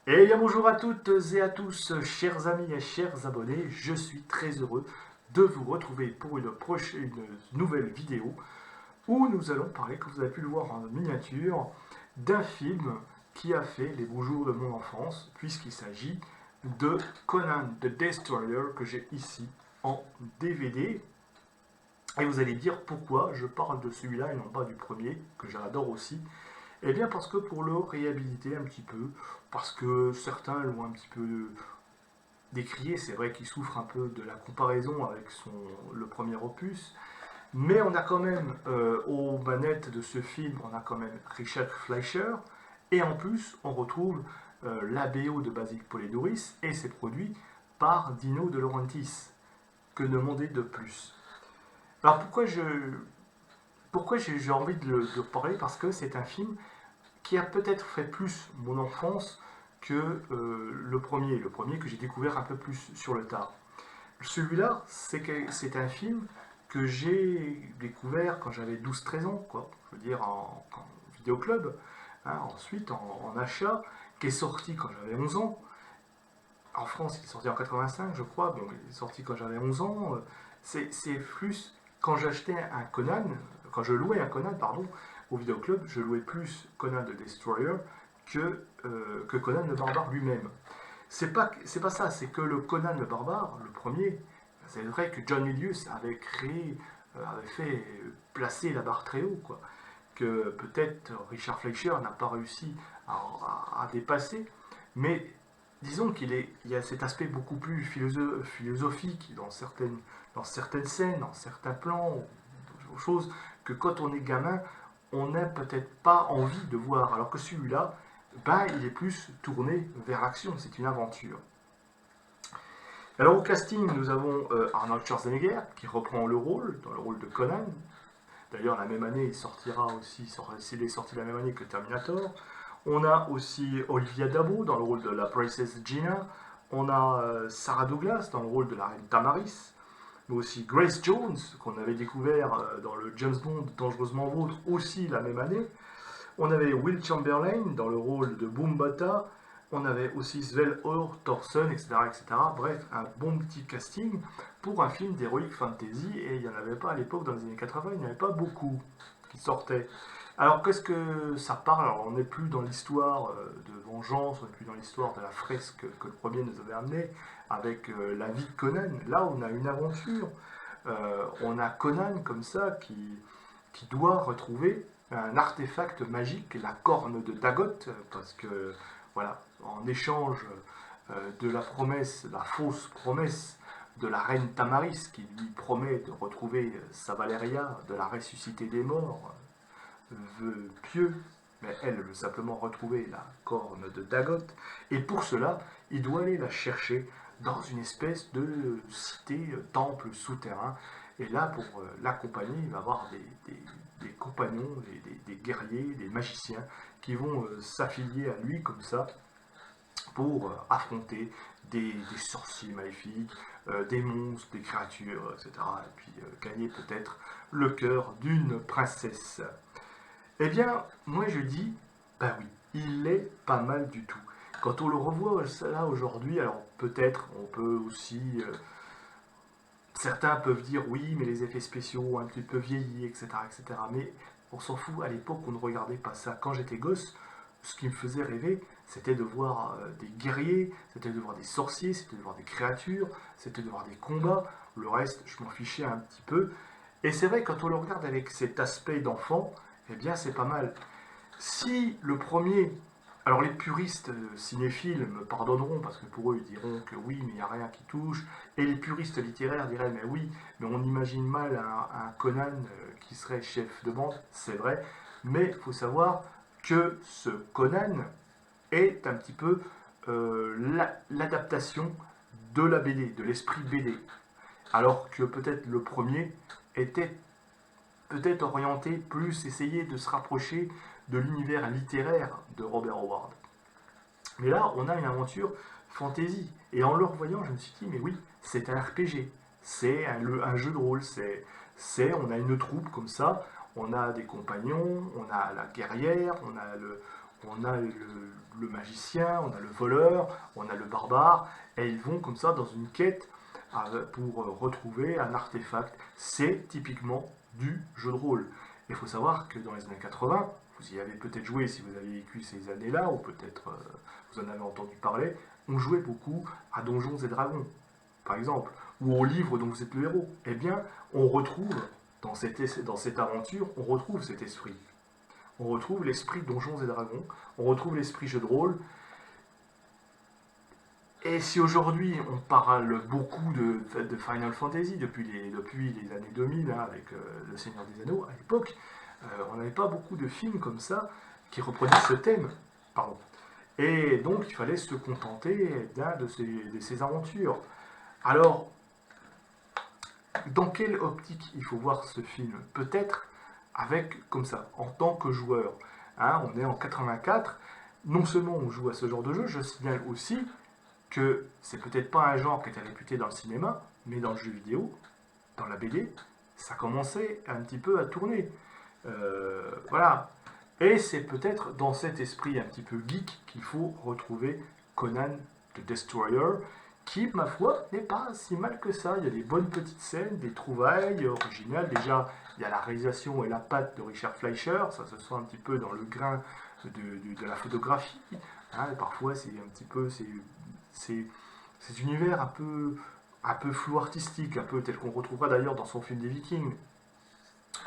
Et bien bonjour à toutes et à tous, chers amis et chers abonnés, je suis très heureux de vous retrouver pour une nouvelle vidéo où nous allons parler, comme vous avez pu le voir en miniature, d'un film qui a fait les beaux jours de mon enfance, puisqu'il s'agit de Conan the Destroyer que j'ai ici en DVD. Et vous allez dire pourquoi je parle de celui-là et non pas du premier, que j'adore aussi. Eh bien parce que pour le réhabiliter un petit peu, parce que certains l'ont un petit peu décrié, c'est vrai qu'il souffre un peu de la comparaison avec le premier opus, mais on a quand même, aux manettes de ce film, on a quand même Richard Fleischer, et en plus on retrouve la BO de Basil Poledouris, et c'est produit par Dino De Laurentiis. Que demander de plus? Alors pourquoi j'ai envie de parler? Parce que c'est un film qui a peut-être fait plus mon enfance que le premier que j'ai découvert un peu plus sur le tard. Celui-là, c'est un film que j'ai découvert quand j'avais 12-13 ans, quoi. Je veux dire, en vidéoclub, hein, ensuite en achat, qui est sorti quand j'avais 11 ans. En France, il est sorti en 85, je crois. Bon, il est sorti quand j'avais 11 ans. C'est plus quand j'achetais un Conan, quand je louais un Conan, pardon, au vidéoclub, je louais plus Conan the Destroyer que Conan le Barbare lui-même. C'est pas ça, c'est que le Conan le Barbare, le premier, c'est vrai que John Milius avait créé, avait fait placer la barre très haut, quoi. Que peut-être Richard Fleischer n'a pas réussi à dépasser, mais disons il y a cet aspect beaucoup plus philosophique dans certaines scènes, dans certains plans, choses que quand on est gamin, on n'a peut-être pas envie de voir, alors que celui-là, ben, il est plus tourné vers l'action, c'est une aventure. Alors au casting, nous avons Arnold Schwarzenegger qui reprend le rôle, dans le rôle de Conan. D'ailleurs, la même année, il sortira aussi, s'il est sorti la même année que Terminator. On a aussi Olivia Dabo dans le rôle de la Princess Gina. On a Sarah Douglas dans le rôle de la reine Tamaris. Mais aussi Grace Jones, qu'on avait découvert dans le James Bond Dangereusement Vôtre, aussi la même année. On avait Will Chamberlain dans le rôle de Boombata. On avait aussi Svel Or, Thorson, etc., etc. Bref, un bon petit casting pour un film d'heroic fantasy. Et il n'y en avait pas à l'époque, dans les années 80, il n'y en avait pas beaucoup qui sortaient. Alors qu'est-ce que ça parle? Alors, on n'est plus dans l'histoire de vengeance, on n'est plus dans l'histoire de la fresque que le premier nous avait amené avec la vie de Conan. Là, on a une aventure. On a Conan comme ça qui doit retrouver un artefact magique, la corne de Dagot, parce que, voilà, en échange de la promesse, la fausse promesse de la reine Tamaris, qui lui promet de retrouver sa Valéria, de la ressusciter des morts, veut pieux, mais elle veut simplement retrouver la corne de Dagot, et pour cela, il doit aller la chercher dans une espèce de cité, temple souterrain, et là, pour l'accompagner, il va avoir des compagnons, des guerriers, des magiciens qui vont s'affilier à lui comme ça pour affronter des sorciers maléfiques, des monstres, des créatures, etc. Et puis gagner peut-être le cœur d'une princesse. Eh bien, moi je dis, bah oui, il est pas mal du tout. Quand on le revoit là aujourd'hui, alors peut-être on peut aussi certains peuvent dire oui, mais les effets spéciaux ont un petit peu vieilli, etc., etc. Mais on s'en fout, à l'époque, on ne regardait pas ça. Quand j'étais gosse, ce qui me faisait rêver, c'était de voir des guerriers, c'était de voir des sorciers, c'était de voir des créatures, c'était de voir des combats. Le reste, je m'en fichais un petit peu. Et c'est vrai, quand on le regarde avec cet aspect d'enfant, eh bien, c'est pas mal. Si le premier, alors les puristes cinéphiles me pardonneront parce que pour eux ils diront que oui mais il n'y a rien qui touche, et les puristes littéraires diraient mais oui, mais on imagine mal un Conan qui serait chef de bande, c'est vrai, mais il faut savoir que ce Conan est un petit peu l'adaptation de la BD, de l'esprit BD, alors que peut-être le premier était peut-être orienté plus, essayer de se rapprocher de l'univers littéraire de Robert Howard. Mais là, on a une aventure fantasy. Et en le revoyant, je me suis dit, mais oui, c'est un RPG. C'est un jeu de rôle. On a une troupe comme ça. On a des compagnons, on a la guerrière, on a le magicien, on a le voleur, on a le barbare, et ils vont comme ça dans une quête pour retrouver un artefact. C'est typiquement du jeu de rôle. Il faut savoir que dans les années 80, vous y avez peut-être joué si vous avez vécu ces années-là, ou peut-être vous en avez entendu parler, on jouait beaucoup à Donjons et Dragons, par exemple, ou au livre dont vous êtes le héros. Eh bien, on retrouve, dans cette aventure, on retrouve cet esprit. On retrouve l'esprit Donjons et Dragons, on retrouve l'esprit jeu de rôle. Et si aujourd'hui on parle beaucoup de Final Fantasy depuis les années 2000, hein, avec Le Seigneur des Anneaux, à l'époque, on n'avait pas beaucoup de films comme ça qui reprenaient ce thème. Pardon. Et donc il fallait se contenter d'un de ces aventures. Alors, dans quelle optique il faut voir ce film? Peut-être avec, comme ça, en tant que joueur. Hein, on est en 84, non seulement on joue à ce genre de jeu, je signale aussi que c'est peut-être pas un genre qui était réputé dans le cinéma, mais dans le jeu vidéo, dans la BD, ça commençait un petit peu à tourner. Voilà. Et c'est peut-être dans cet esprit un petit peu geek qu'il faut retrouver Conan the Destroyer, qui, ma foi, n'est pas si mal que ça. Il y a des bonnes petites scènes, des trouvailles originales. Déjà, il y a la réalisation et la patte de Richard Fleischer, ça se sent un petit peu dans le grain de la photographie. Hein, parfois, c'est un petit peu, cet univers un peu flou artistique, un peu tel qu'on retrouvera d'ailleurs dans son film des Vikings,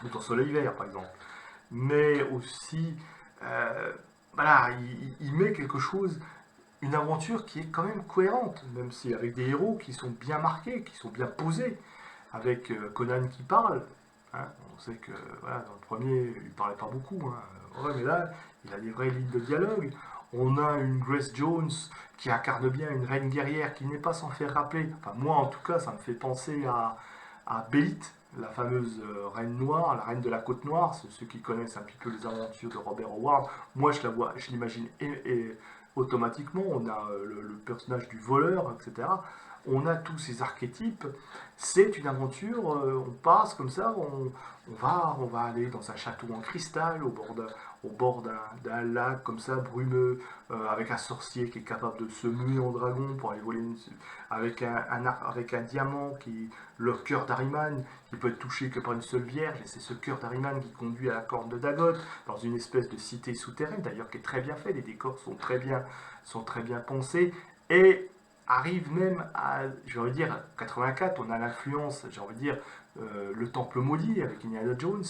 ou dans Soleil Vert, par exemple. Mais aussi, voilà, il met quelque chose, une aventure qui est quand même cohérente, même si avec des héros qui sont bien marqués, qui sont bien posés, avec Conan qui parle. Hein, on sait que voilà, dans le premier, il parlait pas beaucoup, hein, ouais, mais là, il a des vraies lignes de dialogue. On a une Grace Jones qui incarne bien une reine guerrière qui n'est pas sans faire rappeler, enfin moi en tout cas, ça me fait penser à Bélite, la fameuse reine noire, la reine de la côte noire, ceux qui connaissent un petit peu les aventures de Robert Howard. Moi je la vois, je l'imagine et automatiquement, on a le personnage du voleur, etc. On a tous ces archétypes. C'est une aventure, on passe comme ça, on va aller dans un château en cristal, au bord d'un lac comme ça, brumeux, avec un sorcier qui est capable de se muer en dragon pour aller voler avec avec un diamant qui le cœur d'Ariman, qui peut être touché que par une seule vierge, et c'est ce cœur d'Ariman qui conduit à la corne de Dagot, dans une espèce de cité souterraine, d'ailleurs qui est très bien fait, les décors sont très bien pensés, et arrive même à, j'ai envie de dire, 84, on a l'influence, j'ai envie de dire, le Temple Maudit avec Indiana Jones.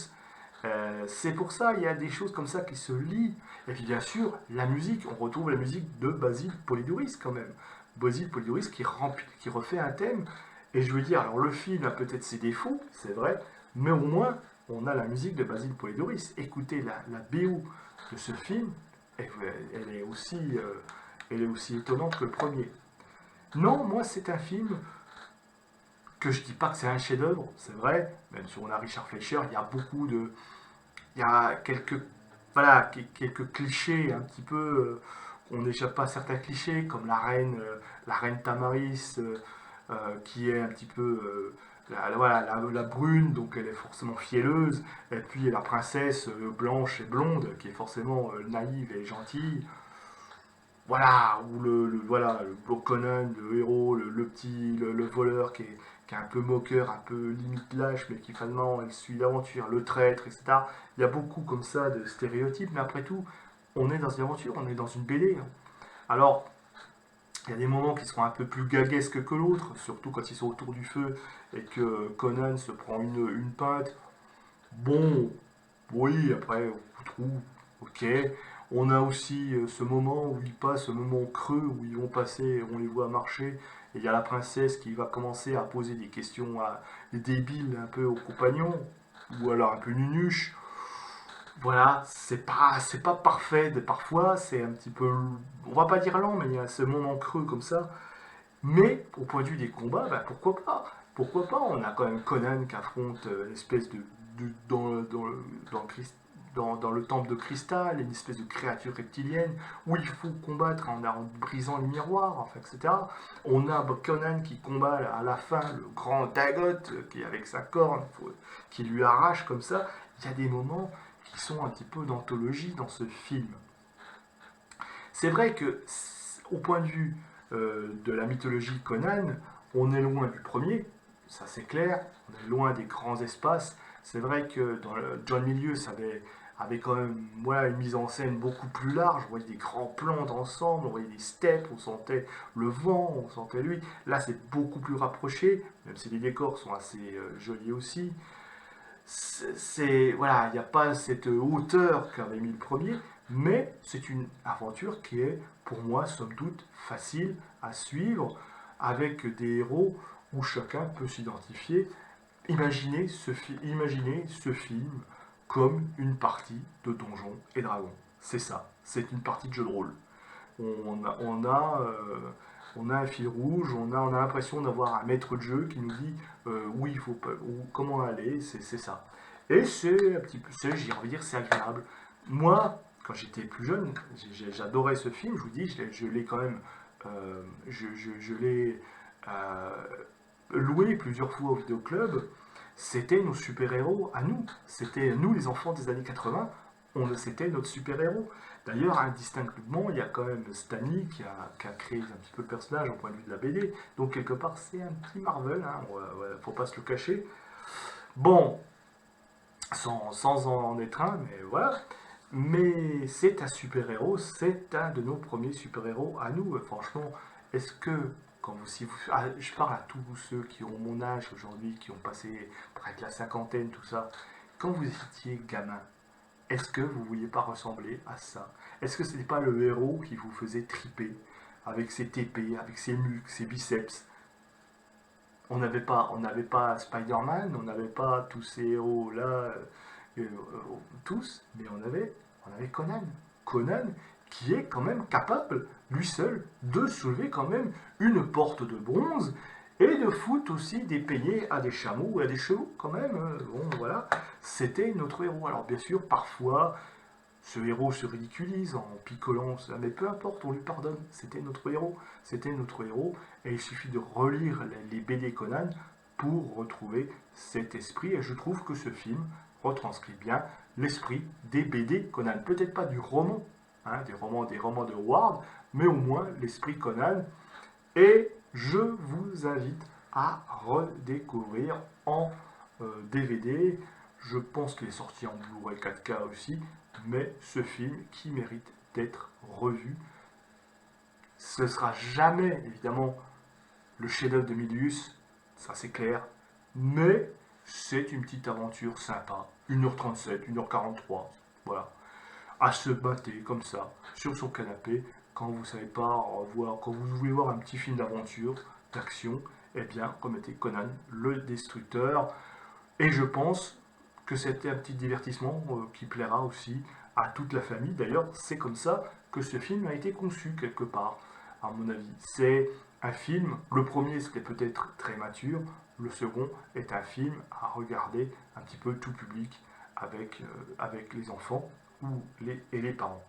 C'est pour ça, il y a des choses comme ça qui se lient. Et puis bien sûr, la musique, on retrouve la musique de Basil Polidoris quand même. Basil Polidoris qui refait un thème. Et je veux dire, alors le film a peut-être ses défauts, c'est vrai, mais au moins, on a la musique de Basil Polidoris. Écoutez, la BO de ce film, elle est aussi étonnante que le premier. Non, moi c'est un film que je dis pas que c'est un chef-d'œuvre, c'est vrai, même si on a Richard Fleischer, il y a il y a quelques, voilà, quelques clichés un petit peu, on n'échappe pas à certains clichés, comme la reine Tamaris, qui est un petit peu, voilà, la brune, donc elle est forcément fielleuse, et puis la princesse blanche et blonde, qui est forcément naïve et gentille. Voilà, ou voilà, le Conan, le héros, le petit, le voleur qui est un peu moqueur, un peu limite lâche, mais qui finalement elle suit l'aventure, le traître, etc. Il y a beaucoup comme ça de stéréotypes, mais après tout, on est dans une aventure, on est dans une BD. Hein. Alors, il y a des moments qui seront un peu plus gaguesques que l'autre, surtout quand ils sont autour du feu et que Conan se prend une pinte. Bon, oui, après, on trouve, ok. On a aussi ce moment où ils passent, ce moment creux où ils vont passer, on les voit marcher, et il y a la princesse qui va commencer à poser des questions débiles un peu aux compagnons, ou alors un peu nunuche. Voilà, c'est pas parfait, parfois c'est un petit peu, on va pas dire lent, mais il y a ce moment creux comme ça. Mais au point de vue des combats, bah, pourquoi pas? Pourquoi pas? On a quand même Conan qui affronte une espèce dans le dans le temple de cristal, une espèce de créature reptilienne, où il faut combattre en brisant les miroirs, enfin, etc. On a Conan qui combat à la fin le grand Dagot, qui avec sa corne, qui lui arrache comme ça. Il y a des moments qui sont un petit peu d'anthologie dans ce film. C'est vrai que, au point de vue de la mythologie Conan, on est loin du premier, ça c'est clair, on est loin des grands espaces. C'est vrai que dans John Milius avait quand même une mise en scène beaucoup plus large, on voyait des grands plans d'ensemble, on voyait des steppes, on sentait le vent, on sentait lui. Là c'est beaucoup plus rapproché, même si les décors sont assez jolis aussi. Voilà, il n'y a pas cette hauteur qu'avait mis le premier, mais c'est une aventure qui est, pour moi, somme toute, facile à suivre, avec des héros où chacun peut s'identifier. Imaginez ce film comme une partie de Donjons et Dragons. C'est ça, c'est une partie de jeu de rôle. On a un fil rouge, on a l'impression d'avoir un maître de jeu qui nous dit où il faut, comment aller, c'est ça. Et c'est un petit peu, j'ai envie de dire, c'est agréable. Moi, quand j'étais plus jeune, j'adorais ce film, je vous dis, je l'ai quand même, je l'ai loué plusieurs fois au vidéoclub. C'était nos super-héros à nous. C'était nous, les enfants des années 80, c'était notre super-héros. D'ailleurs, indistinctement, il y a quand même Stan Lee qui a créé un petit peu le personnage au point de vue de la BD. Donc, quelque part, c'est un petit Marvel, hein, faut pas se le cacher. Bon, sans en être un, mais voilà. Mais c'est un super-héros, c'est un de nos premiers super-héros à nous. Franchement, est-ce que, je parle à tous ceux qui ont mon âge aujourd'hui, qui ont passé près de la cinquantaine, tout ça, quand vous étiez gamin, est-ce que vous ne vouliez pas ressembler à ça? Est-ce que ce n'était pas le héros qui vous faisait triper avec ses épées, avec ses muscles, ses biceps? On n'avait pas Spider-Man, on n'avait pas tous ces héros-là, tous, mais on avait Conan. Conan qui est quand même capable, lui seul, de soulever quand même une porte de bronze et de foutre aussi des peignets à des chameaux ou à des chevaux quand même. Bon, voilà, c'était notre héros. Alors bien sûr, parfois, ce héros se ridiculise en picolant ça, mais peu importe, on lui pardonne. C'était notre héros. C'était notre héros. Et il suffit de relire les BD Conan pour retrouver cet esprit. Et je trouve que ce film retranscrit bien l'esprit des BD Conan. Peut-être pas du roman, hein, des romans de Ward, mais au moins l'esprit Conan. Et je vous invite à redécouvrir en DVD. Je pense qu'il est sorti en Blu-ray 4K aussi, mais ce film qui mérite d'être revu. Ce ne sera jamais, évidemment, le chef-d'œuvre de Milius, ça c'est clair, mais c'est une petite aventure sympa. 1h37, 1h43, voilà. À se battre comme ça, sur son canapé, quand vous savez pas voir, quand vous voulez voir un petit film d'aventure, d'action, eh bien, remettez Conan le Destructeur. Et je pense que c'était un petit divertissement qui plaira aussi à toute la famille. D'ailleurs, c'est comme ça que ce film a été conçu quelque part, à mon avis. C'est un film, le premier c'était peut-être très mature, le second est un film à regarder un petit peu tout public avec les enfants et les parents.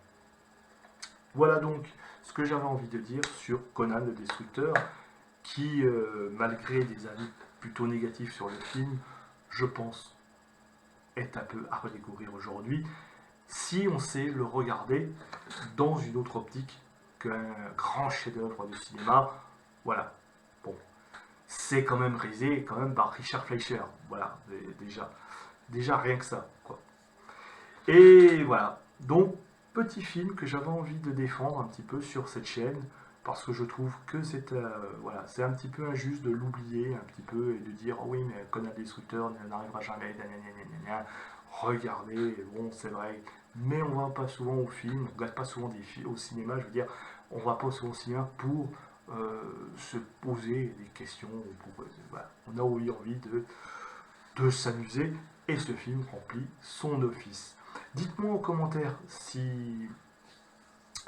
Voilà donc ce que j'avais envie de dire sur Conan le Destructeur, qui, malgré des avis plutôt négatifs sur le film, je pense, est un peu à redécouvrir aujourd'hui, si on sait le regarder dans une autre optique qu'un grand chef-d'œuvre de cinéma. Voilà. Bon, c'est quand même réalisé quand même par Richard Fleischer. Voilà, déjà rien que ça, quoi. Et voilà. Donc, petit film que j'avais envie de défendre un petit peu sur cette chaîne, parce que je trouve que c'est voilà, c'est un petit peu injuste de l'oublier un petit peu et de dire oh oui mais Conan Destructeur n'arrivera jamais, regardez, bon c'est vrai, mais on va pas souvent au film, on regarde pas souvent des films au cinéma, je veux dire, on va pas souvent au cinéma pour se poser des questions, voilà. On a envie de s'amuser et ce film remplit son office. Dites-moi en commentaire si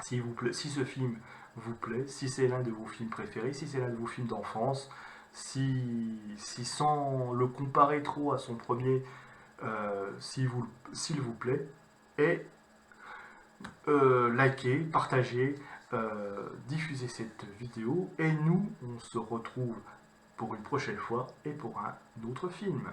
ce film vous plaît, si c'est l'un de vos films préférés, si c'est l'un de vos films d'enfance, si sans le comparer trop à son premier, s'il vous plaît, et likez, partagez, diffusez cette vidéo, et nous, on se retrouve pour une prochaine fois et pour un autre film.